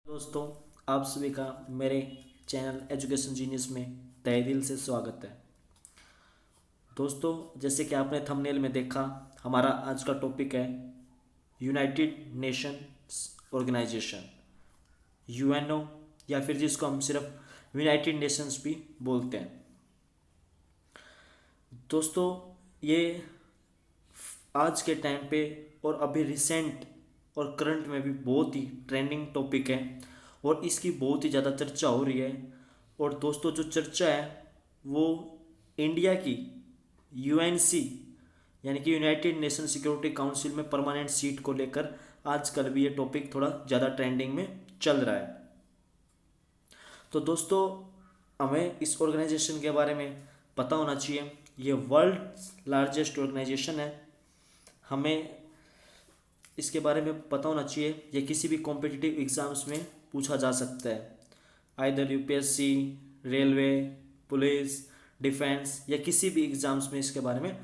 दोस्तों, आप सभी का मेरे चैनल एजुकेशन जीनियस में तहे दिल से स्वागत है। दोस्तों, जैसे कि आपने थंबनेल में देखा, हमारा आज का टॉपिक है यूनाइटेड नेशंस ऑर्गेनाइजेशन, यूएनओ, या फिर जिसको हम सिर्फ यूनाइटेड नेशंस भी बोलते हैं। दोस्तों, ये आज के टाइम पे और अभी रिसेंट और करंट में भी बहुत ही ट्रेंडिंग टॉपिक है और इसकी बहुत ही ज़्यादा चर्चा हो रही है। और दोस्तों, जो चर्चा है वो इंडिया की यूएनसी यानी कि यूनाइटेड नेशन सिक्योरिटी काउंसिल में परमानेंट सीट को लेकर आजकल भी ये टॉपिक थोड़ा ज़्यादा ट्रेंडिंग में चल रहा है। तो दोस्तों, हमें इस ऑर्गेनाइजेशन के बारे में पता होना चाहिए। ये वर्ल्ड लार्जेस्ट ऑर्गेनाइजेशन है। हमें इसके बारे में पता होना चाहिए। ये किसी भी कॉम्पिटिटिव एग्ज़ाम्स में पूछा जा सकता है, either UPSC, railway, police, defence या किसी भी एग्ज़ाम्स में इसके बारे में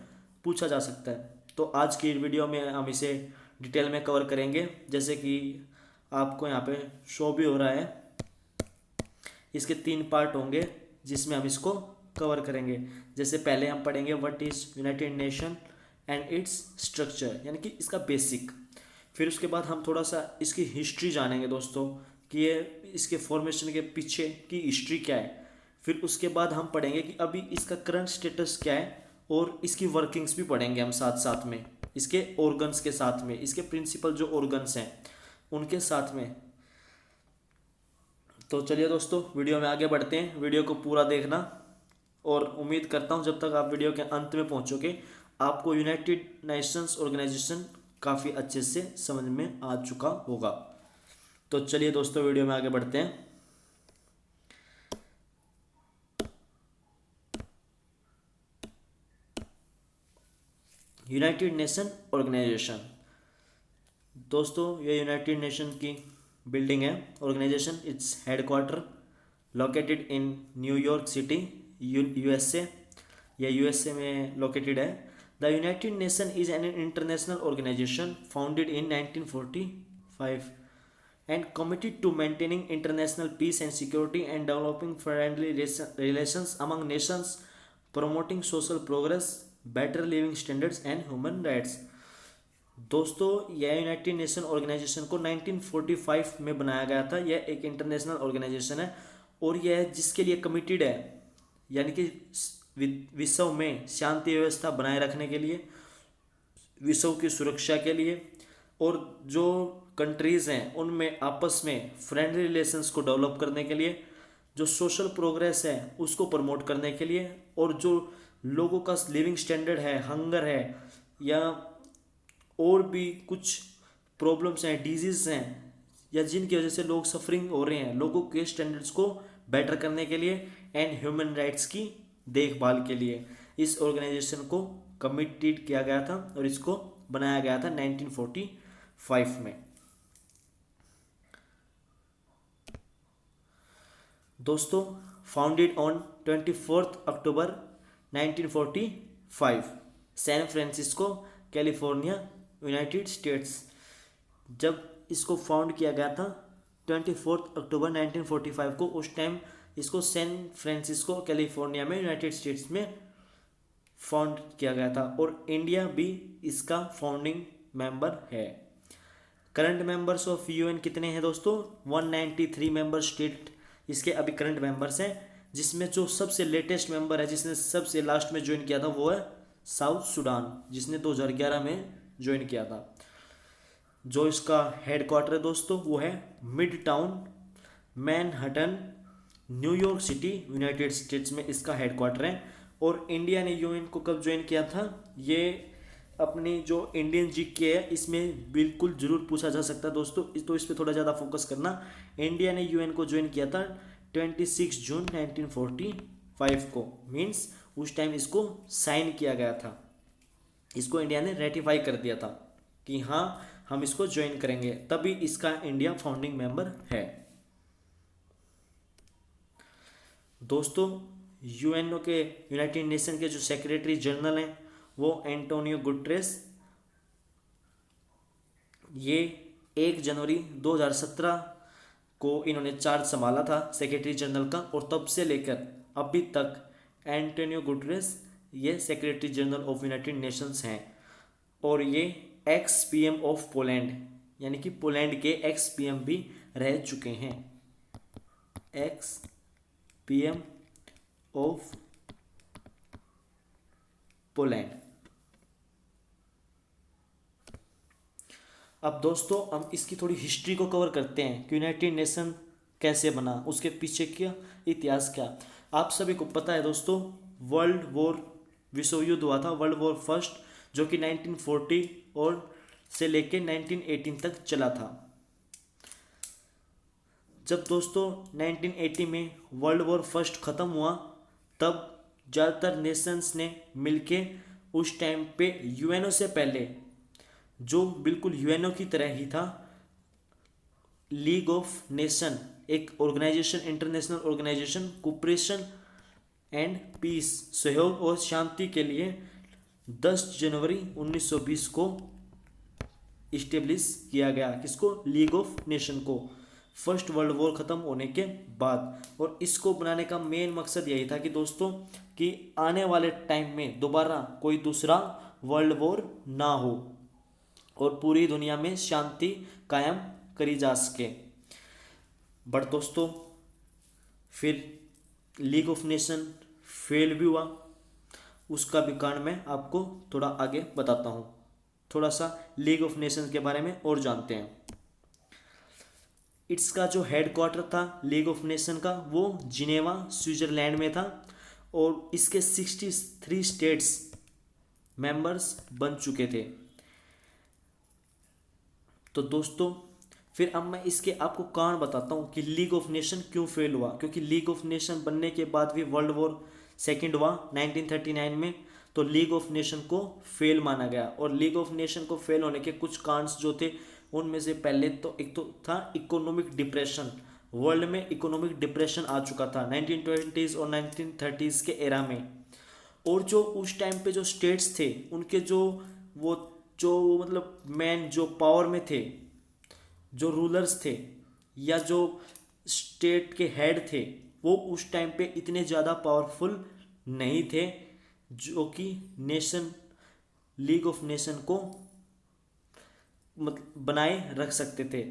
पूछा जा सकता है। तो आज की वीडियो में हम इसे डिटेल में कवर करेंगे। जैसे कि आपको यहाँ पे शो भी हो रहा है, इसके 3 पार्ट होंगे जिसमें हम इसको कवर करेंगे। जैसे पहले हम पढ़ेंगे what is United Nation and its structure, यानी कि इसका बेसिक। फिर उसके बाद हम थोड़ा सा इसकी हिस्ट्री जानेंगे दोस्तों, कि ये इसके फॉर्मेशन के पीछे की हिस्ट्री क्या है। फिर उसके बाद हम पढ़ेंगे कि अभी इसका करंट स्टेटस क्या है, और इसकी वर्किंग्स भी पढ़ेंगे हम साथ साथ में, इसके ऑर्गन्स के साथ में, इसके प्रिंसिपल जो ऑर्गन्स हैं उनके साथ में। तो चलिए दोस्तों, वीडियो में आगे बढ़ते हैं। वीडियो को पूरा देखना, और उम्मीद करता हूँ जब तक आप वीडियो के अंत में पहुँचोगे आपको यूनाइटेड नेशंस ऑर्गेनाइजेशन काफ़ी अच्छे से समझ में आ चुका होगा। तो चलिए दोस्तों, वीडियो में आगे बढ़ते हैं। यूनाइटेड नेशन ऑर्गेनाइजेशन, दोस्तों ये यूनाइटेड नेशन की बिल्डिंग है। Organisation its headquarter located in New York city, USA. यह यूएसए में लोकेटेड है। The United Nation is an international organisation founded in 1945 and committed to maintaining international peace and security and developing friendly relations among nations, promoting social progress, better living standards and human rights। दोस्तों, यह United nation organisation को 1945 में बनाया गया था। यह एक international organisation है और यह जिसके लिए कमिटेड है, यानी कि विश्व में शांति व्यवस्था बनाए रखने के लिए, विश्व की सुरक्षा के लिए, और जो कंट्रीज़ हैं उनमें आपस में फ्रेंडली रिलेशंस को डेवलप करने के लिए, जो सोशल प्रोग्रेस है उसको प्रमोट करने के लिए, और जो लोगों का लिविंग स्टैंडर्ड है, हंगर है, या और भी कुछ प्रॉब्लम्स हैं, डिजीज़ हैं, या जिनकी वजह से लोग सफरिंग हो रहे हैं, लोगों के स्टैंडर्ड्स को बेटर करने के लिए एंड ह्यूमन राइट्स की देखभाल के लिए इस ऑर्गेनाइजेशन को कमिटेड किया गया था और इसको बनाया गया था 1945 में। दोस्तों, founded on 24 October 1945, San Francisco, California, United States. जब इसको फाउंड किया गया था 24 अक्टूबर 1945 को, उस टाइम इसको सैन फ्रांसिस्को, कैलिफोर्निया में, यूनाइटेड स्टेट्स में फाउंड किया गया था, और इंडिया भी इसका फाउंडिंग मेंबर है। करंट मेंबर्स ऑफ यूएन कितने हैं दोस्तों? 193 मेंबर स्टेट इसके अभी करंट मेंबर्स हैं, जिसमें जो सबसे लेटेस्ट मेंबर है, जिसने सबसे लास्ट में ज्वाइन किया था, वो है साउथ सूडान, जिसने 2011 में ज्वाइन किया था। जो इसका हेडक्वार्टर है दोस्तों, वो है mid town Manhattan, New York city, United states में इसका हेडक्वार्टर है। और इंडिया ने यूएन को कब ज्वाइन किया था? ये अपनी जो इंडियन जीके है इसमें बिल्कुल जरूर पूछा जा सकता है दोस्तों, तो इस पर थोड़ा ज़्यादा फोकस करना। इंडिया ने यूएन को ज्वाइन किया था 26 जून 1945 को, मीन्स उस टाइम इसको साइन किया गया था, इसको इंडिया ने रेटिफाई कर दिया था कि हाँ हम इसको ज्वाइन करेंगे, तभी इसका इंडिया फाउंडिंग मेंबर है। दोस्तों, यूएनओ के, यूनाइटेड नेशन के जो सेक्रेटरी जनरल हैं वो एंटोनियो गुटरेस। ये 1 जनवरी 2017 को इन्होंने चार्ज संभाला था सेक्रेटरी जनरल का, और तब से लेकर अभी तक एंटोनियो गुटरेस ये secretary general of United Nations हैं। और ये एक्स पीएम ऑफ पोलैंड, यानी कि पोलैंड के एक्स पीएम भी रह चुके हैं। X PM of Poland. अब दोस्तों हम इसकी थोड़ी हिस्ट्री को कवर करते हैं कि यूनाइटेड नेशन कैसे बना, उसके पीछे क्या इतिहास क्या। आप सभी को पता है दोस्तों, वर्ल्ड वॉर विश्व युद्ध हुआ था, वर्ल्ड वॉर फर्स्ट, जो कि 1940 और से लेके 1918 तक चला था। जब दोस्तों 1980 में वर्ल्ड वॉर फर्स्ट ख़त्म हुआ, तब ज़्यादातर नेशंस ने मिलके उस टाइम पे यूएनओ से पहले, जो बिल्कुल यूएनओ की तरह ही था, लीग ऑफ नेशन, एक organisation, international organisation cooperation and peace, सहयोग और शांति के लिए 10 जनवरी 1920 को इस्टेब्लिश किया गया। किसको? लीग ऑफ नेशन को, फर्स्ट वर्ल्ड वॉर ख़त्म होने के बाद। और इसको बनाने का मेन मकसद यही था कि दोस्तों कि आने वाले टाइम में दोबारा कोई दूसरा वर्ल्ड वॉर ना हो और पूरी दुनिया में शांति कायम करी जा सके। बट दोस्तों फिर लीग ऑफ नेशन फेल भी हुआ, उसका भी कारण मैं आपको थोड़ा आगे बताता हूँ। थोड़ा सा लीग ऑफ नेशन के बारे में और जानते हैं। इसका जो हेड क्वार्टर था लीग ऑफ नेशन का, वो जिनेवा स्विट्जरलैंड में था, और इसके 63 स्टेट्स मेंबर्स बन चुके थे। तो दोस्तों फिर अब मैं इसके आपको कारण बताता हूँ कि लीग ऑफ नेशन क्यों फेल हुआ। क्योंकि लीग ऑफ नेशन बनने के बाद भी वर्ल्ड वॉर सेकेंड हुआ 1939 में, तो लीग ऑफ नेशन को फेल माना गया। और लीग ऑफ नेशन को फेल होने के कुछ कारण जो थे, उनमें से पहले तो एक तो था इकोनॉमिक डिप्रेशन। वर्ल्ड में इकोनॉमिक डिप्रेशन आ चुका था 1920s और 1930s के एरा में। और जो उस टाइम पे जो स्टेट्स थे, उनके जो मतलब मैन जो पावर में थे, जो रूलर्स थे या जो स्टेट के हेड थे, वो उस टाइम पे इतने ज़्यादा पावरफुल नहीं थे जो कि नेशन लीग ऑफ नेशन को मतलब बनाए रख सकते थे।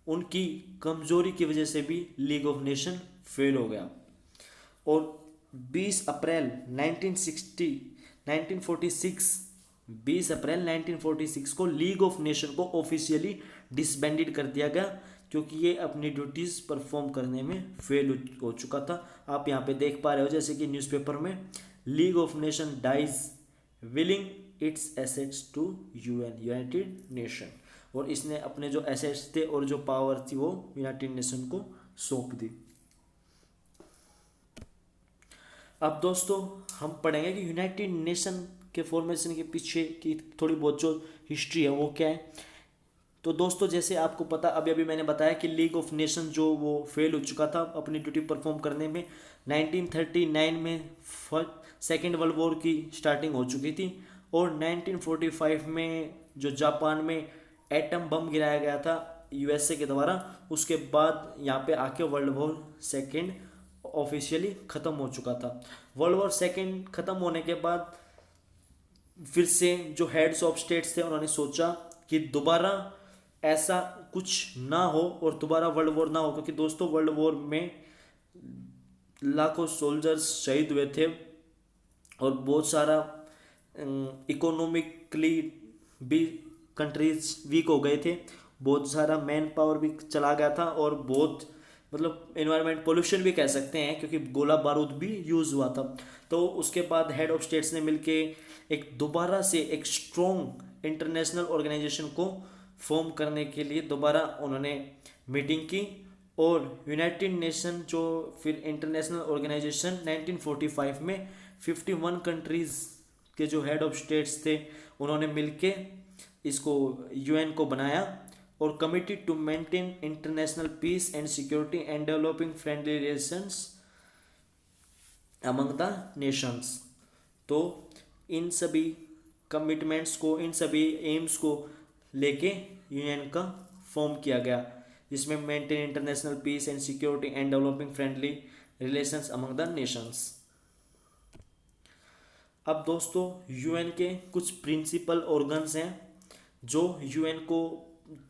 उनकी कमजोरी की वजह से भी लीग ऑफ नेशन फेल हो गया। और 20 अप्रैल 1946 को लीग ऑफ नेशन को ऑफिशियली डिसबैंडेड कर दिया गया, क्योंकि ये अपनी ड्यूटीज़ परफॉर्म करने में फेल हो चुका था। आप यहाँ पे देख पा रहे हो जैसे कि न्यूज़पेपर में, League of Nation dies willing its assets to UN, United Nation. और इसने अपने जो एसेट्स थे और जो पावर थी वो यूनाइटेड नेशन को सौंप दी। अब दोस्तों हम पढ़ेंगे कि यूनाइटेड नेशन के फॉर्मेशन के पीछे की थोड़ी बहुत जो हिस्ट्री है वो क्या है। तो दोस्तों जैसे आपको पता, अभी मैंने बताया कि लीग ऑफ नेशन जो वो फेल हो चुका था अपनी ड्यूटी परफॉर्म करने में। 1939 में सेकेंड वर्ल्ड वॉर की स्टार्टिंग हो चुकी थी, और 1945 में जो जापान में एटम बम गिराया गया था यूएसए के द्वारा, उसके बाद यहाँ पे आके वर्ल्ड वॉर सेकेंड ऑफिशियली ख़त्म हो चुका था। वर्ल्ड वॉर सेकेंड ख़त्म होने के बाद फिर से जो हेड्स ऑफ स्टेट्स थे, उन्होंने सोचा कि दोबारा ऐसा कुछ ना हो और दोबारा वर्ल्ड वॉर ना हो। क्योंकि दोस्तों वर्ल्ड वॉर में लाखों सोल्जर्स शहीद हुए थे, और बहुत सारा इकोनॉमिकली भी कंट्रीज वीक हो गए थे, बहुत सारा मैन पावर भी चला गया था, और बहुत मतलब एनवायरनमेंट पोल्यूशन भी कह सकते हैं, क्योंकि गोला बारूद भी यूज़ हुआ था। तो उसके बाद हेड ऑफ स्टेट्स ने मिलके एक दोबारा से एक स्ट्रॉन्ग इंटरनेशनल ऑर्गेनाइजेशन को फॉर्म करने के लिए दोबारा उन्होंने मीटिंग की, और यूनाइटेड नेशन जो फिर इंटरनेशनल ऑर्गेनाइजेशन 1945 में 51 कंट्रीज़ के जो हेड ऑफ स्टेट्स थे, उन्होंने मिलके इसको यूएन को बनाया, और committed to maintain international peace and security and developing friendly relations among the nations. तो इन सभी कमिटमेंट्स को, इन सभी एम्स को लेके यूएन का फॉर्म किया गया। जिसमें maintain international peace and security and developing friendly relations among the nations. अब दोस्तों यूएन के कुछ प्रिंसिपल ऑर्गन्स हैं जो यूएन को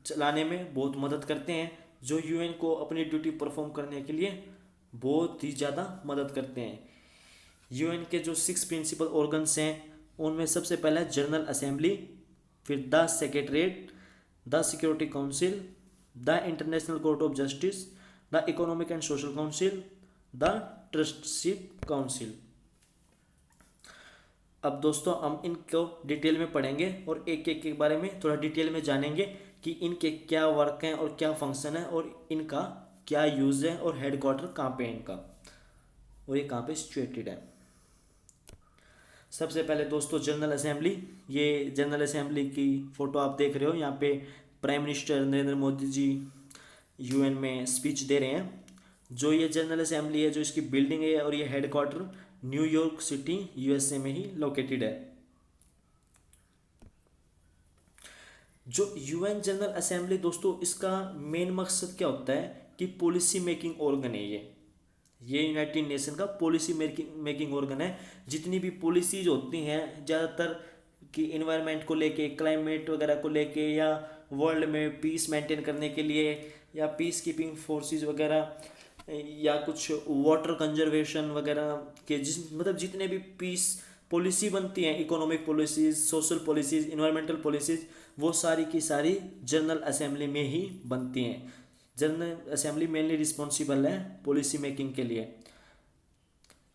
चलाने में बहुत मदद करते हैं, जो यूएन को अपनी ड्यूटी परफॉर्म करने के लिए बहुत ही ज़्यादा मदद करते हैं। यूएन के जो 6 प्रिंसिपल ऑर्गन्स हैं उनमें सबसे पहला जनरल असेंबली, फिर the secretariat, the security council, the international Court of Justice, the economic and social council, the trusteeship council. अब दोस्तों हम इनको डिटेल में पढ़ेंगे और एक एक के बारे में थोड़ा डिटेल में जानेंगे कि इनके क्या वर्क हैं और क्या फंक्शन है और इनका क्या यूज़ है और हेडक्वार्टर कहाँ पे है इनका और ये कहाँ पे सिचुएटेड है। सबसे पहले दोस्तों जनरल असेंबली। ये जनरल असेंबली की फ़ोटो आप देख रहे हो, यहाँ पे prime minister Narendra Modi ji UN में स्पीच दे रहे हैं। जो ये जनरल असेंबली है, जो इसकी बिल्डिंग है और ये हेडक्वार्टर न्यूयॉर्क सिटी यूएसए में ही लोकेटेड है। जो यूएन जनरल असेंबली दोस्तों, इसका मेन मकसद क्या होता है कि पॉलिसी मेकिंग ऑर्गन है ये यूनाइटेड नेशन का पॉलिसी मेकिंग ऑर्गन है। जितनी भी पॉलिसीज होती हैं ज़्यादातर कि इन्वायरमेंट को लेके, क्लाइमेट वगैरह को लेके, या वर्ल्ड में पीस मेंटेन करने के लिए, या पीस कीपिंग फोर्सेस वगैरह, या कुछ वाटर कंजर्वेशन वगैरह के मतलब जितने भी पीस पॉलिसी बनती हैं, economic policies, social policies, environmental policies, वो सारी की सारी जनरल असेंबली में ही बनती हैं। जनरल असेंबली मेनली रिस्पॉन्सिबल है पॉलिसी मेकिंग के लिए।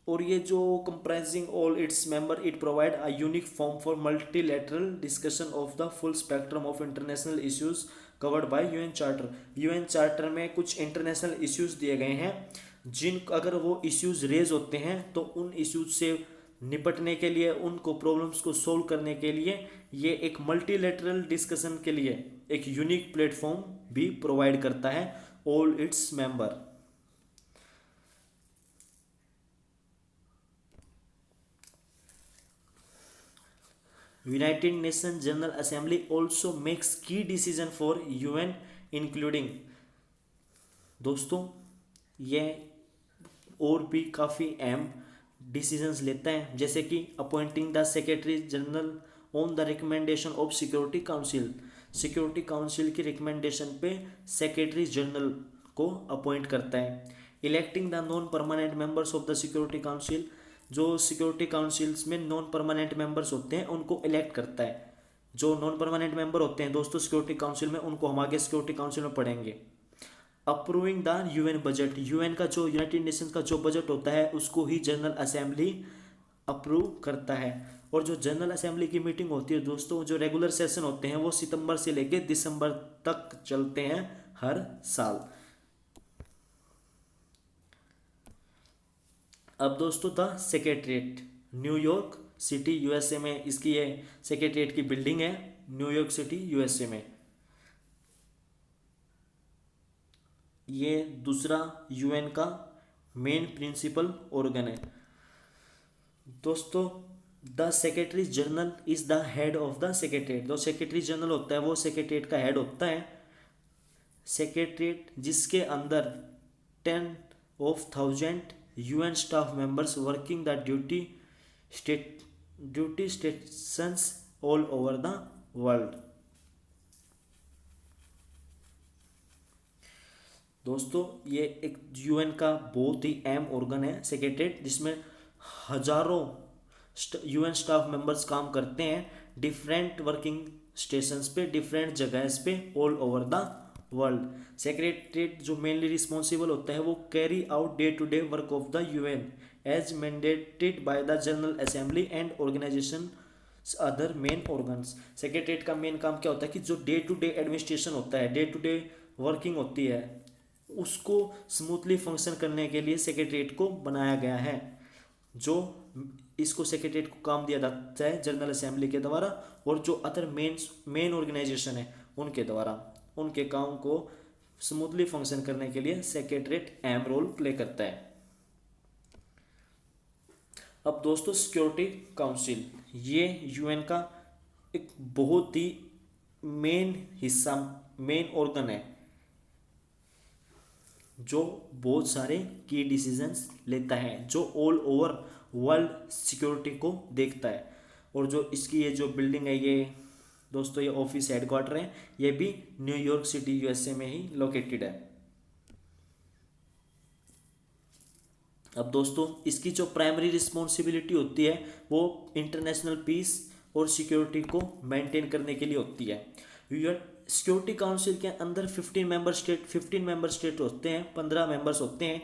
और ये जो comprising all its member, it provide a unique form for multilateral discussion of the full spectrum of international issues covered by UN charter. UN charter में कुछ international issues दिए गए हैं जिन अगर वो इश्यूज रेज होते हैं तो उन इश्यूज से निपटने के लिए, उनको प्रॉब्लम्स को सोल्व करने के लिए ये एक मल्टीलैटरल डिस्कशन के लिए एक यूनिक प्लेटफॉर्म भी प्रोवाइड करता है all its member. United nation general assembly also makes की डिसीजन फॉर यूएन इंक्लूडिंग। दोस्तों ये और भी काफ़ी अहम डिसीजंस लेता है, जैसे कि appointing the secretary general on the recommendation of Security council. Security council की रिकमेंडेशन पे सेक्रेटरी जनरल को अपॉइंट करता है। Electing the non permanent members of the security Council. जो सिक्योरिटी काउंसिल्स में नॉन परमानेंट मेंबर्स होते हैं उनको इलेक्ट करता है। जो नॉन परमानेंट मेंबर होते हैं दोस्तों सिक्योरिटी काउंसिल में, उनको हम आगे सिक्योरिटी काउंसिल में पढ़ेंगे। Approving the UN budget. UN का जो यूनाइटेड नेशंस का जो बजट होता है उसको ही जनरल असेंबली अप्रूव करता है। और जो जनरल असेंबली की मीटिंग होती है दोस्तों, जो रेगुलर सेशन होते हैं वो सितंबर से लेकर दिसंबर तक चलते हैं हर साल। अब दोस्तों the secretariat, New York city USA में इसकी ये सेक्रेटरीट की बिल्डिंग है, न्यूयॉर्क सिटी यूएसए में। ये दूसरा यूएन का मेन प्रिंसिपल ऑर्गन है। दोस्तों the secretary general is the head of the secretariat. जो सेक्रेटरी जनरल होता है वो सेक्रेटरीट का हेड होता है। सेक्रेटरीट जिसके अंदर 10,000 UN staff members working the duty stations all over the world. दोस्तों ये एक यूएन का बहुत ही अहम ऑर्गन है सेक्रेटरीट, जिसमें हजारों यूएन स्टाफ मेंबर्स काम करते हैं डिफरेंट वर्किंग स्टेशंस पे, डिफरेंट जगह पे all over the world. Secretariat जो मेनली रिस्पॉन्सिबल होता है वो carry out day to day work of the UN as mandated by the General Assembly and organisation other main organs. Secretariat का main काम क्या होता है कि जो डे टू डे एडमिनिस्ट्रेशन होता है, डे टू डे वर्किंग होती है, उसको स्मूथली फंक्शन करने के लिए सेक्रेटरीट को बनाया गया है। जो इसको सेक्रेटरीट को काम दिया जाता है जनरल असेंबली के द्वारा, और जो अदर मेन ऑर्गेनाइजेशन है उनके द्वारा, उनके काम को स्मूथली फंक्शन करने के लिए सेक्रेटरीट अहम रोल प्ले करता है। अब दोस्तों सिक्योरिटी काउंसिल, ये यूएन का एक बहुत ही मेन हिस्सा, मेन ऑर्गन है। जो बहुत सारे की डिसीजंस लेता है, जो ऑल ओवर वर्ल्ड सिक्योरिटी को देखता है। और जो इसकी ये जो बिल्डिंग है ये दोस्तों, ये ऑफिस हेडक्वार्टर है, ये भी न्यूयॉर्क सिटी यूएसए में ही लोकेटेड है। अब दोस्तों इसकी जो प्राइमरी रिस्पॉन्सिबिलिटी होती है वो इंटरनेशनल पीस और सिक्योरिटी को मेंटेन करने के लिए होती है। यूएन सिक्योरिटी काउंसिल के अंदर 15 मेंबर स्टेट होते हैं, 15 मेंबर्स होते हैं।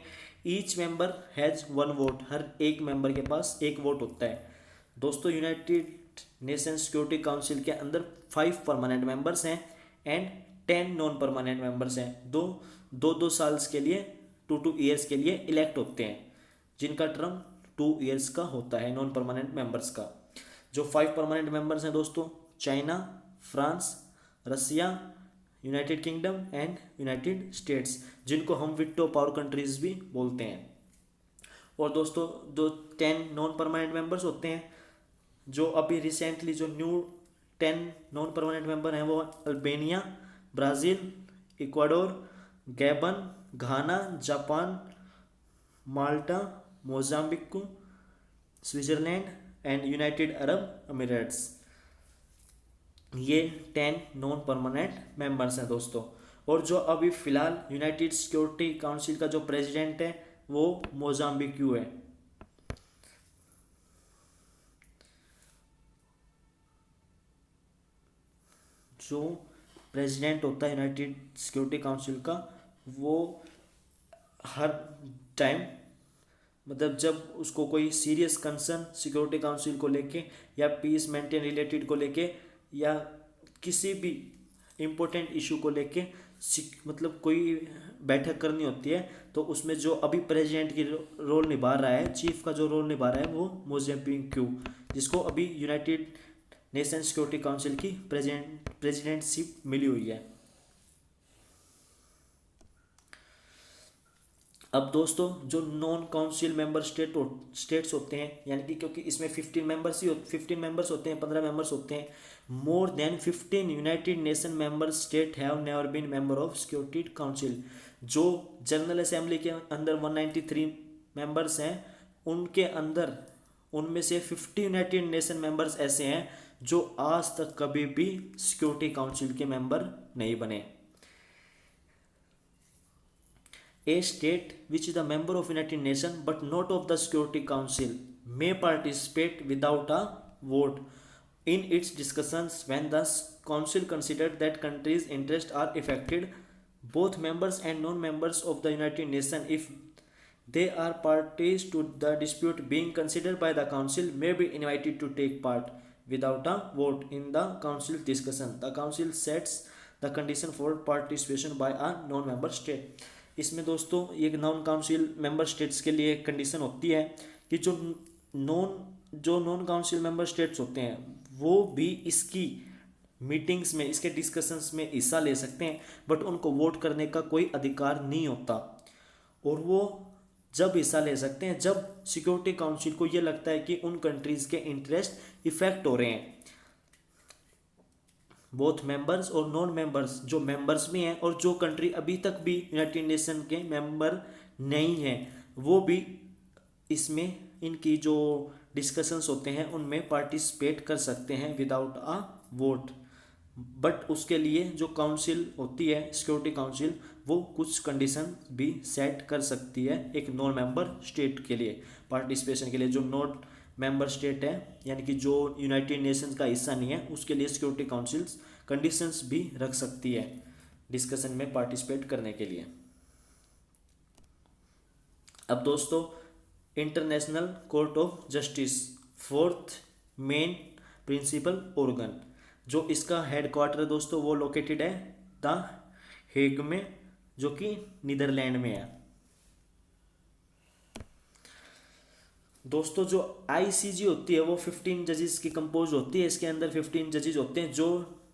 Each member has one vote, हर एक मेंबर के पास एक वोट होता है। दोस्तों यूनाइटेड नेशन सिक्योरिटी काउंसिल के अंदर 5 परमानेंट मेंबर्स हैं एंड 10 नॉन परमानेंट मेंबर्स हैं। दो साल्स के लिए, 2 ईयर्स के लिए इलेक्ट होते हैं, जिनका टर्म 2 ईयर्स का होता है नॉन परमानेंट मेंबर्स का। जो 5 परमानेंट मेंबर्स हैं दोस्तों, China, France, Russia, United Kingdom and United States, जिनको हम वीटो पावर कंट्रीज भी बोलते हैं। और दोस्तों जो 10 नॉन परमानेंट मेंबर्स होते हैं, जो अभी रिसेंटली जो न्यू 10 नॉन परमानेंट मेंबर हैं वो Albania, Brazil, Ecuador, Gabon, Ghana, Japan, Malta, Mozambique, Switzerland and United Arab Emirates. ये 10 नॉन परमानेंट मेंबर्स हैं दोस्तों। और जो अभी फ़िलहाल यूनाइटेड सिक्योरिटी काउंसिल का जो प्रेसिडेंट है वो मोजाम्बिक्यू है। जो प्रेसिडेंट होता है यूनाइटेड सिक्योरिटी काउंसिल का, वो हर टाइम मतलब जब उसको कोई सीरियस कंसर्न सिक्योरिटी काउंसिल को लेके या पीस मेंटेन रिलेटेड को लेके या किसी भी इम्पोर्टेंट इशू को लेके मतलब कोई बैठक करनी होती है, तो उसमें जो अभी प्रेसिडेंट की रोल निभा रहा है, चीफ का जो रोल निभा रहा है वो मोजाम्बिक्यू, जिसको अभी यूनाइटेड नेशन सिक्योरिटी काउंसिल की प्रेसिडेंटशिप मिली हुई है। अब दोस्तों जो नॉन काउंसिल मेंबर स्टेट्स होते हैं, यानी कि क्योंकि इसमें 15 मेंबर्स होते हैं, 15 मेंबर्स होते हैं, more than 15 United Nation member state have never been member of Security Council. जो जनरल असेंबली के अंदर 193 मेंबर्स हैं, उनके अंदर उनमें से 50 यूनाइटेड नेशन मेंबर्स ऐसे हैं जो आज तक कभी भी सिक्योरिटी काउंसिल के मेंबर नहीं बने। A state which is a member of United Nations but not of the Security Council may participate without a vote in its discussions when the Council considers that countries' interests are affected. Both members and non-members of the United Nations, if they are parties to the dispute being considered by the Council, may be invited to take part without a vote in the Council discussion. The Council sets the condition for participation by a non-member state. इसमें दोस्तों एक non council member states के लिए condition होती है कि जो non council member states होते हैं वो भी इसकी मीटिंग्स में, इसके डिस्कशंस में हिस्सा ले सकते हैं, बट उनको वोट करने का कोई अधिकार नहीं होता। और वो जब हिस्सा ले सकते हैं जब सिक्योरिटी काउंसिल को ये लगता है कि उन कंट्रीज़ के इंटरेस्ट इफेक्ट हो रहे हैं। बोथ मेंबर्स और नॉन मेंबर्स, जो मेंबर्स भी हैं और जो कंट्री अभी तक भी यूनाइटेड नेशन के मेंबर नहीं हैं, वो भी इसमें इनकी जो डिस्कशंस होते हैं उनमें पार्टिसिपेट कर सकते हैं विदाउट अ वोट। बट उसके लिए जो काउंसिल होती है सिक्योरिटी काउंसिल, वो कुछ कंडीशन भी सेट कर सकती है एक नॉन मेंबर स्टेट के लिए पार्टिसिपेशन के लिए। जो नॉट मेंबर स्टेट है यानी कि जो यूनाइटेड नेशंस का हिस्सा नहीं है, उसके लिए सिक्योरिटी काउंसिल कंडीशंस भी रख सकती है डिस्कशन में पार्टिसिपेट करने के लिए। अब दोस्तों International Court of Justice, fourth main principal organ, जो इसका हेडक्वार्टर है दोस्तों वो लोकेटेड है द हेग में, जो कि नीदरलैंड में है। दोस्तों जो आईसीजी होती है वो 15 जजेस की कंपोज होती है। इसके अंदर 15 जजेस होते हैं जो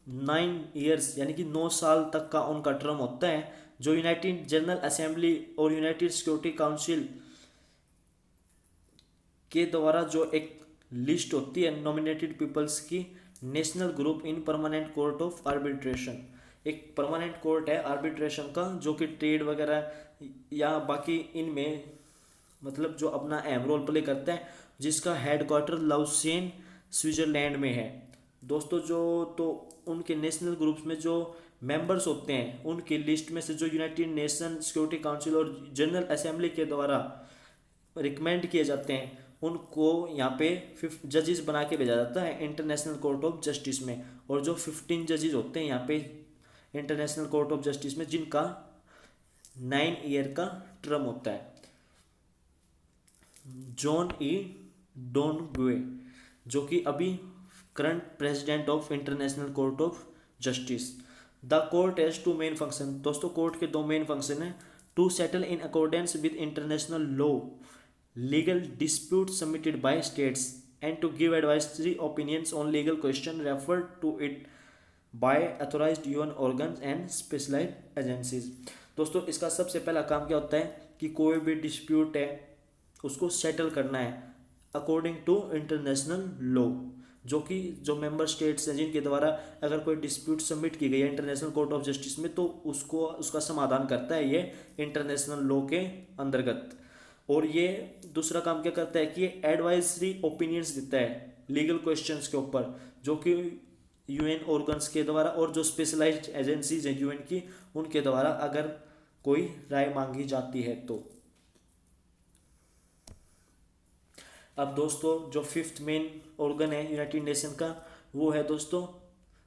9 ईयर्स यानी कि 9 साल तक का उनका टर्म होता है। जो यूनाइटेड जनरल असेंबली और यूनाइटेड सिक्योरिटी काउंसिल के द्वारा जो एक लिस्ट होती है नॉमिनेटेड पीपल्स की, national group in permanent court of arbitration, एक परमानेंट कोर्ट है आर्बिट्रेशन का जो कि ट्रेड वगैरह या बाकी इनमें मतलब जो अपना अहम रोल प्ले करता है, जिसका हेडक्वार्टर लाउसेन स्विट्जरलैंड में है। दोस्तों जो तो उनके नेशनल ग्रुप्स में जो मेंबर्स होते हैं उनकी लिस्ट में से जो यूनाइटेड नेशन सिक्योरिटी काउंसिल और जनरल असेंबली के द्वारा रिकमेंड किए जाते हैं उनको यहाँ पे 5 जजेस बना के भेजा जाता है इंटरनेशनल कोर्ट ऑफ जस्टिस में। और जो 15 जजेस होते हैं यहाँ पे इंटरनेशनल कोर्ट ऑफ जस्टिस में, जिनका 9 ईयर का टर्म होता है। जॉन ई डोनग्वे, जो कि अभी current president of International Court of Justice. The court has 2 main function. दोस्तों कोर्ट के 2 मेन फंक्शन हैं। To settle in accordance with international law legal dispute submitted by states and to give advisory opinions on legal question referred to it by authorised UN organs and specialised agencies. दोस्तों इसका सबसे पहला काम क्या होता है कि कोई भी डिस्प्यूट है उसको सेटल करना है अकॉर्डिंग टू इंटरनेशनल लॉ, जो कि जो मेंबर स्टेट्स हैं जिनके द्वारा अगर कोई डिस्प्यूट सबमिट की गई है इंटरनेशनल कोर्ट ऑफ जस्टिस में तो उसको उसका समाधान करता है ये इंटरनेशनल लॉ के अंतर्गत। और ये दूसरा काम क्या करता है कि ये एडवाइजरी ओपिनियंस देता है लीगल क्वेश्चंस के ऊपर, जो कि यूएन ऑर्गन्स के द्वारा और जो स्पेशलाइज्ड एजेंसीज हैं यूएन की उनके द्वारा अगर कोई राय मांगी जाती है तो। अब दोस्तों जो 5th मेन ऑर्गन है यूनाइटेड नेशन का वो है दोस्तों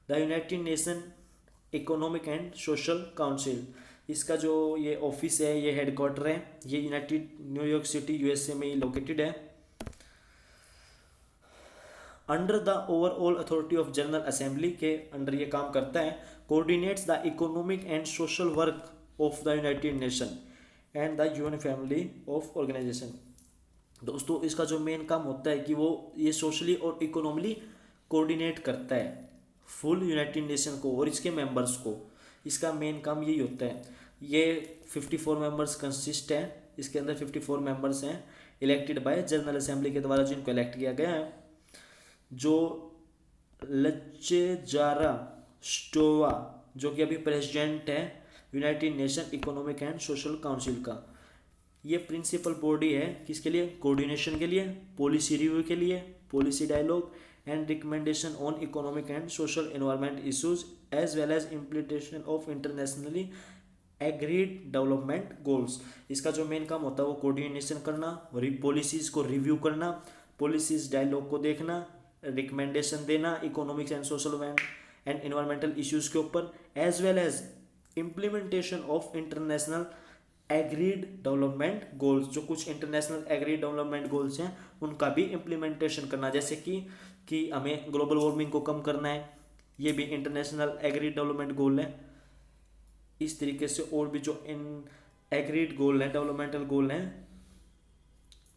the United nation economic and social council. इसका जो ये ऑफिस है, ये हेडक्वार्टर है, ये यूनाइटेड न्यूयॉर्क सिटी यूएसए में ही लोकेटेड है। Under the overall authority of General Assembly के अंडर ये काम करता है। Coordinates the economic and social work of the United Nation and the UN family of organisation. दोस्तों इसका जो मेन काम होता है कि वो ये सोशली और इकोनॉमिकली कोऑर्डिनेट करता है फुल यूनाइटेड नेशन को और इसके मेंबर्स को। इसका मेन काम यही होता है। ये 54 मेंबर्स कंसिस्ट है, इसके अंदर 54 मेंबर्स हैं इलेक्टेड बाय जनरल असेंबली के द्वारा जिनको इलेक्ट किया गया है। जो लचेजारा स्टोवा जो कि अभी प्रेसिडेंट है United nation economic and social council का, ये प्रिंसिपल बॉडी है किसके लिए, कोऑर्डिनेशन के लिए, पॉलिसी रिव्यू के लिए, policy dialogue and recommendation on economic and social environment issues as well as implementation of internationally agreed development goals. इसका जो मेन काम होता है वो कोऑर्डिनेशन करना, पॉलिसीज को रिव्यू करना, पॉलिसीज डायलॉग को देखना, रिकमेंडेशन देना economics and social and environmental issues के ऊपर, as well as implementation of international agreed development goals. जो कुछ इंटरनेशनल एग्रीड डेवलपमेंट गोल्स हैं उनका भी इम्प्लीमेंटेशन करना, जैसे कि हमें ग्लोबल वार्मिंग को कम करना है, ये भी इंटरनेशनल एग्रीड डेवलपमेंट गोल है। इस तरीके से और भी जो इन एग्रीड गोल हैं, डेवलपमेंटल गोल हैं,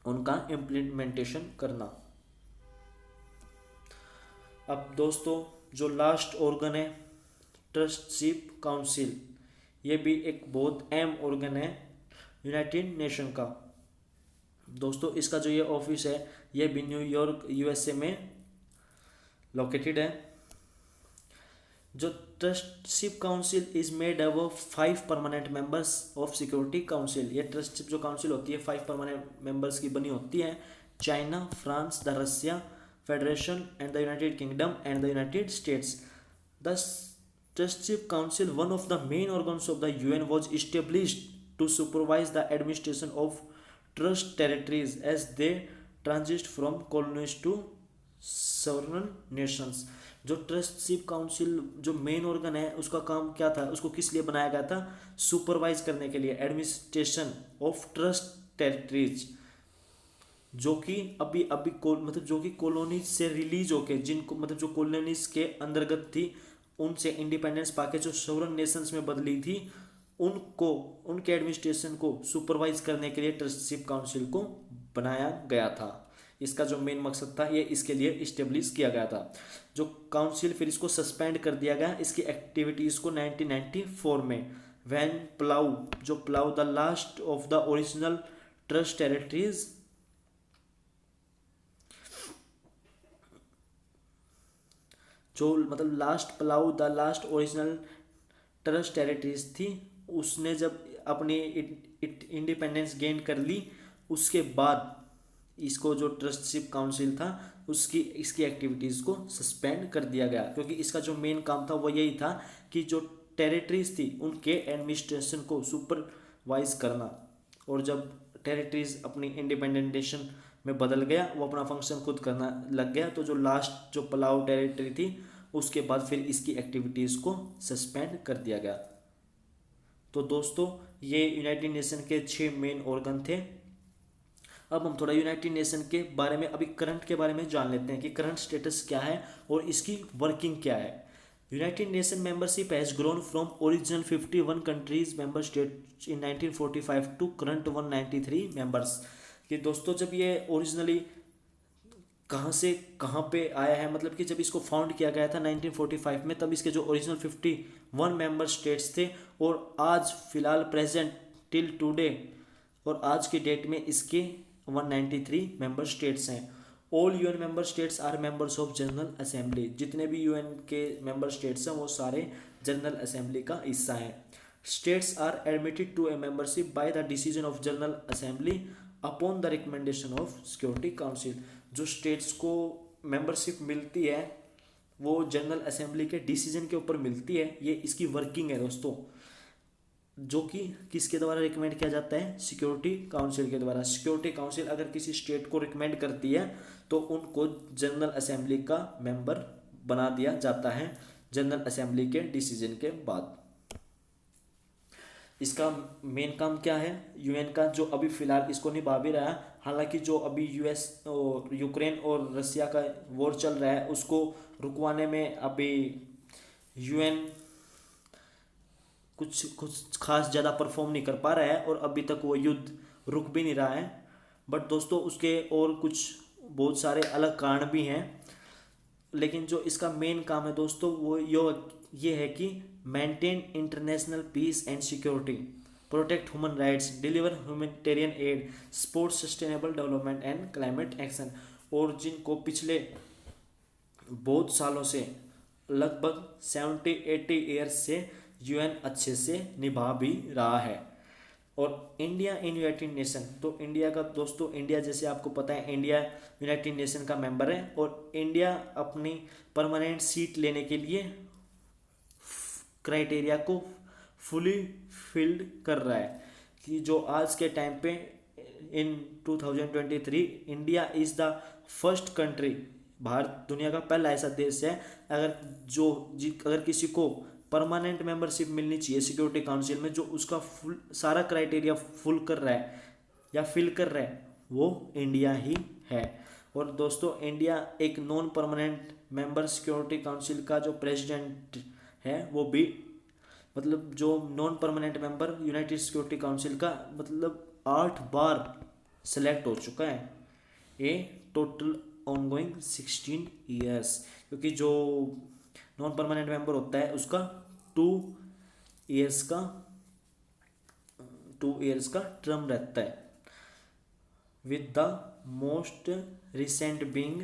उनका इम्प्लीमेंटेशन करना। अब दोस्तों जो लास्ट ऑर्गन है ट्रस्टीशिप काउंसिल, ये भी एक बहुत अहम ऑर्गन है यूनाइटेड नेशन का। दोस्तों इसका जो ये ऑफिस है ये भी न्यूयॉर्क यूएसए में लोकेटेड है। जो trusteeship council is made up of 5 permanent members of Security Council. ये ट्रस्टीशिप जो काउंसिल होती है 5 परमानेंट मेंबर्स की बनी होती है। China, France, the Russia Federation and the United Kingdom and the United States. The Trusteeship Council, one of the main organs of the UN, was established to supervise the administration of trust territories as they transit from colonies to sovereign nations। जो ट्रस्टशिप council जो main organ है उसका काम क्या था, उसको किस लिए बनाया गया था, सुपरवाइज करने के लिए एडमिनिस्ट्रेशन ऑफ ट्रस्ट टेरिटरीज, जो कि अभी मतलब जो कि कॉलोनीज से रिलीज होके जिनको मतलब जो कॉलोनीज के अंतर्गत थी उनसे इंडिपेंडेंस पाके जो सोवरेन नेशंस में बदली थी उनको उनके एडमिनिस्ट्रेशन को सुपरवाइज करने के लिए ट्रस्टीशिप काउंसिल को बनाया गया था। इसका जो मेन मकसद था ये इसके लिए इस्टेब्लिश किया गया था। जो काउंसिल फिर इसको सस्पेंड कर दिया गया इसकी एक्टिविटीज़ को 1994 में when plough the last of the original trust territories जो मतलब लास्ट ओरिजिनल ट्रस्ट टेरिटरीज थी उसने जब अपनी इंडिपेंडेंस गेन कर ली, उसके बाद इसको जो ट्रस्टशिप काउंसिल था उसकी इसकी एक्टिविटीज़ को सस्पेंड कर दिया गया, क्योंकि इसका जो मेन काम था वो यही था कि जो टेरिटरीज थी उनके एडमिनिस्ट्रेशन को सुपरवाइज करना। और जब टेरिटरीज अपनी इंडिपेंडेंट नेशन में बदल गया, वो अपना फंक्शन खुद करना लग गया, तो जो लास्ट जो पलाव टेरिटरी थी उसके बाद फिर इसकी एक्टिविटीज़ को सस्पेंड कर दिया गया। तो दोस्तों ये यूनाइटेड नेशन के 6 मेन ऑर्गन थे। अब हम थोड़ा यूनाइटेड नेशन के बारे में, अभी करंट के बारे में जान लेते हैं कि करंट स्टेटस क्या है और इसकी वर्किंग क्या है। United Nation membership has grown from original 51 countries member state in 1945 to current 193 members. कि दोस्तों जब ये ओरिजिनली कहाँ से कहाँ पे आया है, मतलब कि जब इसको फाउंड किया गया था 1945 में, तब इसके जो ओरिजिनल 51 मेंबर स्टेट्स थे, और आज फिलहाल प्रेजेंट टिल टुडे और आज की डेट में इसके 193 मेंबर स्टेट्स हैं। All UN member states are members of General Assembly. जितने भी यूएन के मेंबर स्टेट्स हैं वो सारे जनरल असेंबली का हिस्सा हैं। States are admitted to a membership by the decision of General Assembly upon the recommendation of Security Council. जो स्टेट्स को मेंबरशिप मिलती है वो जनरल असेंबली के डिसीजन के ऊपर मिलती है। ये इसकी वर्किंग है दोस्तों, जो कि किसके द्वारा रिकमेंड किया जाता है, सिक्योरिटी काउंसिल के द्वारा। सिक्योरिटी काउंसिल अगर किसी स्टेट को रिकमेंड करती है तो उनको जनरल असेंबली का मेंबर बना दिया जाता है जनरल असेंबली के डिसीजन के बाद। इसका मेन काम क्या है यूएन का, जो अभी फिलहाल इसको निभा भी रहा है। हालांकि जो अभी यूएस और यूक्रेन और रसिया का वॉर चल रहा है उसको रुकवाने में अभी यूएन कुछ खास ज़्यादा परफॉर्म नहीं कर पा रहा है, और अभी तक वो युद्ध रुक भी नहीं रहा है। बट दोस्तों उसके और कुछ बहुत सारे अलग कारण भी हैं, लेकिन जो इसका मेन काम है दोस्तों वो ये है कि maintain international peace and security, protect human rights, deliver humanitarian aid, support sustainable development and climate action. और जिनको पिछले बहुत सालों से लगभग 70-80 ईयर्स से यूएन अच्छे से निभा भी रहा है। और इंडिया इन यूनाइटेड नेशन, तो इंडिया का दोस्तों, इंडिया जैसे आपको पता है इंडिया यूनाइटेड नेशन का मेंबर है, और इंडिया अपनी परमानेंट सीट लेने के लिए क्राइटेरिया को फुली फिल्ड कर रहा है। कि जो आज के टाइम पे इन 2023 India is the first country, Bharat दुनिया का पहला ऐसा देश है अगर किसी को परमानेंट मेंबरशिप मिलनी चाहिए सिक्योरिटी काउंसिल में, जो उसका फुल सारा क्राइटेरिया फुल कर रहा है या फिल कर रहा है, वो इंडिया ही है। और दोस्तों इंडिया एक non permanent member security council का जो प्रेसिडेंट है वो भी, मतलब जो non permanent member United security council का, मतलब 8 बार सेलेक्ट हो चुका है। ये टोटल ऑनगोइंग 16 ईयर्स, क्योंकि जो नॉन परमानेंट मेंबर होता है उसका 2 ईयर्स का टर्म रहता है, with the most recent being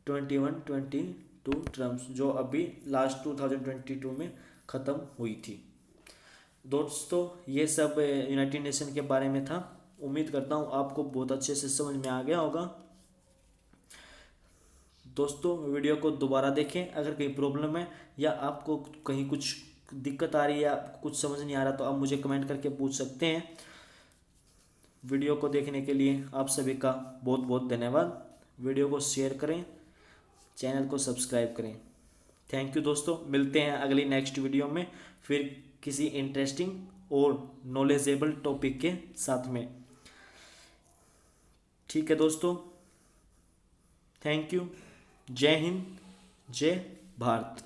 21-22 terms, जो अभी लास्ट 2022 में ख़त्म हुई थी। दोस्तों ये सब यूनाइटेड नेशन के बारे में था। उम्मीद करता हूँ आपको बहुत अच्छे से समझ में आ गया होगा। दोस्तों वीडियो को दोबारा देखें, अगर कहीं प्रॉब्लम है या आपको कहीं कुछ दिक्कत आ रही है या आपको कुछ समझ नहीं आ रहा तो आप मुझे कमेंट करके पूछ सकते हैं। वीडियो को देखने के लिए आप सभी का बहुत बहुत धन्यवाद। वीडियो को शेयर करें, चैनल को सब्सक्राइब करें। थैंक यू दोस्तों, मिलते हैं अगली नेक्स्ट वीडियो में फिर किसी इंटरेस्टिंग और नॉलेजेबल टॉपिक के साथ में। ठीक है दोस्तों, थैंक यू। जय हिंद, जय भारत।